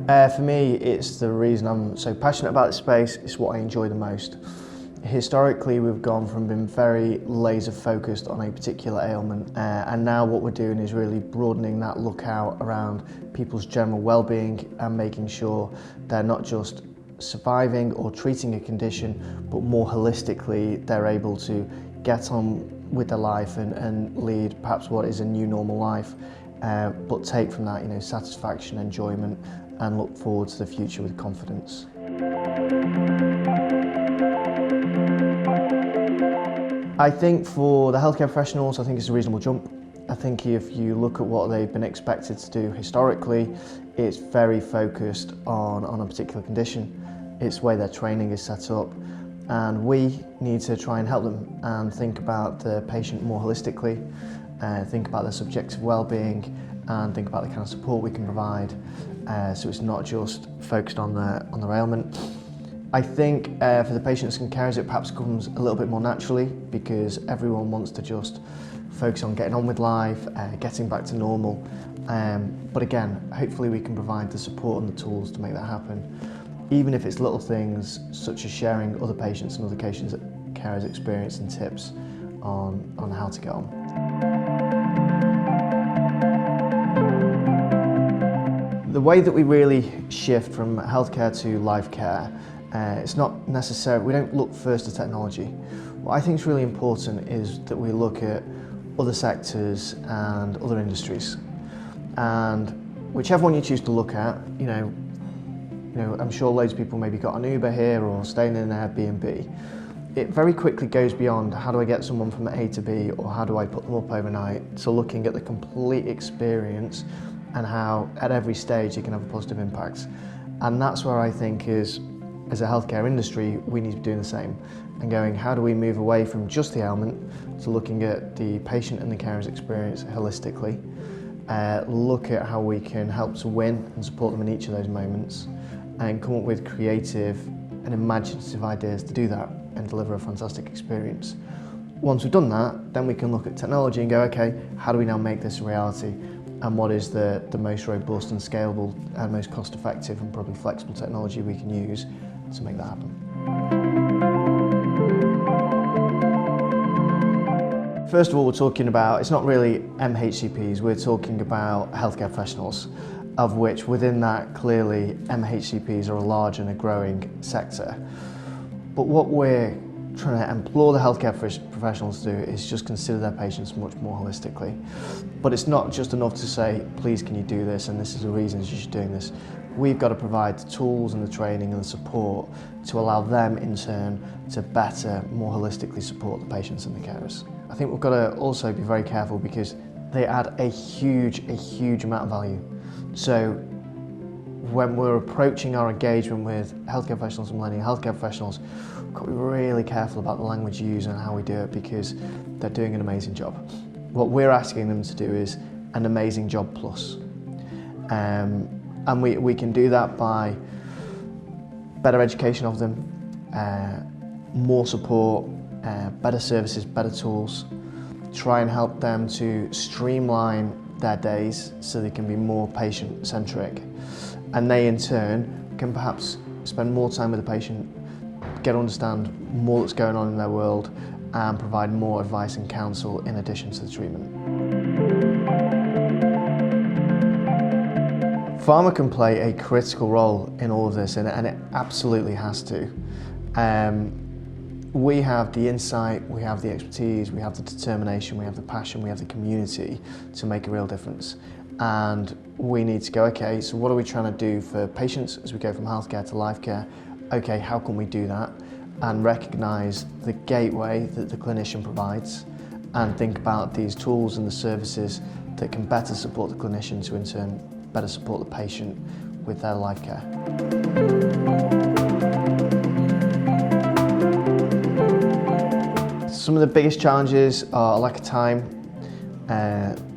For me, it's the reason I'm so passionate about this space. It's what I enjoy the most. Historically, we've gone from being very laser focused on a particular ailment, and now what we're doing is really broadening that lookout around people's general well-being and making sure they're not just surviving or treating a condition, but more holistically they're able to get on with their life and lead perhaps what is a new normal life, but take from that, satisfaction, enjoyment, and look forward to the future with confidence. I think for the healthcare professionals, I think it's a reasonable jump. I think if you look at what they've been expected to do historically, it's very focused on a particular condition. It's the way their training is set up, and we need to try and help them and think about the patient more holistically, think about their subjective well-being, and think about the kind of support we can provide, so it's not just focused on their ailment. I think for the patients and carers it perhaps comes a little bit more naturally, because everyone wants to just focus on getting on with life, getting back to normal. But again, hopefully we can provide the support and the tools to make that happen. Even if it's little things such as sharing other patients and other carers' experience and tips on how to get on. The way that we really shift from healthcare to life care, it's not necessary, we don't look first at technology. What I think is really important is that we look at other sectors and other industries. And whichever one you choose to look at, I'm sure loads of people maybe got an Uber here or staying in an Airbnb. It very quickly goes beyond how do I get someone from A to B or how do I put them up overnight, to looking at the complete experience and how at every stage it can have a positive impact. And that's where I think as a healthcare industry, we need to be doing the same and going, how do we move away from just the ailment to looking at the patient and the carer's experience holistically, look at how we can help to win and support them in each of those moments, and come up with creative and imaginative ideas to do that and deliver a fantastic experience. Once we've done that, then we can look at technology and go, okay, how do we now make this a reality? And what is the most robust and scalable and most cost-effective and probably flexible technology we can use to make that happen. First of all, we're talking about, it's not really MHCPs, we're talking about healthcare professionals, of which within that clearly MHCPs are a large and a growing sector. But what we're trying to implore the healthcare professionals to do is just consider their patients much more holistically. But it's not just enough to say, please can you do this and this is the reasons you should be doing this. We've got to provide the tools and the training and the support to allow them in turn to better, more holistically support the patients and the carers. I think we've got to also be very careful because they add a huge amount of value. So when we're approaching our engagement with healthcare professionals and millennial healthcare professionals, we've got to be really careful about the language you use and how we do it, because they're doing an amazing job. What we're asking them to do is an amazing job plus. And we can do that by better education of them, more support, better services, better tools, try and help them to streamline their days so they can be more patient-centric. And they in turn can perhaps spend more time with the patient, get to understand more that's going on in their world, and provide more advice and counsel in addition to the treatment. Pharma can play a critical role in all of this, and it absolutely has to. We have the insight, we have the expertise, we have the determination, we have the passion, we have the community to make a real difference. And we need to go, okay, so what are we trying to do for patients as we go from healthcare to life care? Okay, how can we do that? And recognise the gateway that the clinician provides, and think about these tools and the services that can better support the clinician to in turn better support the patient with their life care. Some of the biggest challenges are a lack of time,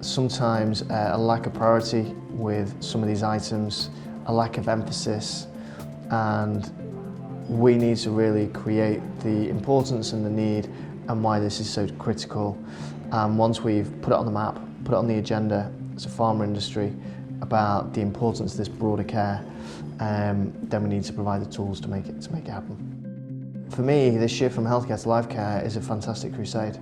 sometimes a lack of priority with some of these items, a lack of emphasis, and we need to really create the importance and the need and why this is so critical. And once we've put it on the map, put it on the agenda as a pharma industry, about the importance of this broader care, then we need to provide the tools to make it happen. For me, this shift from healthcare to life care is a fantastic crusade.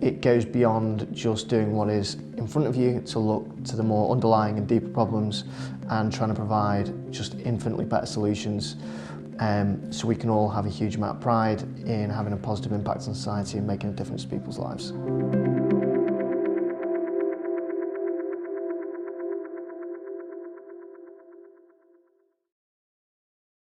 It goes beyond just doing what is in front of you to look to the more underlying and deeper problems and trying to provide just infinitely better solutions, so we can all have a huge amount of pride in having a positive impact on society and making a difference to people's lives.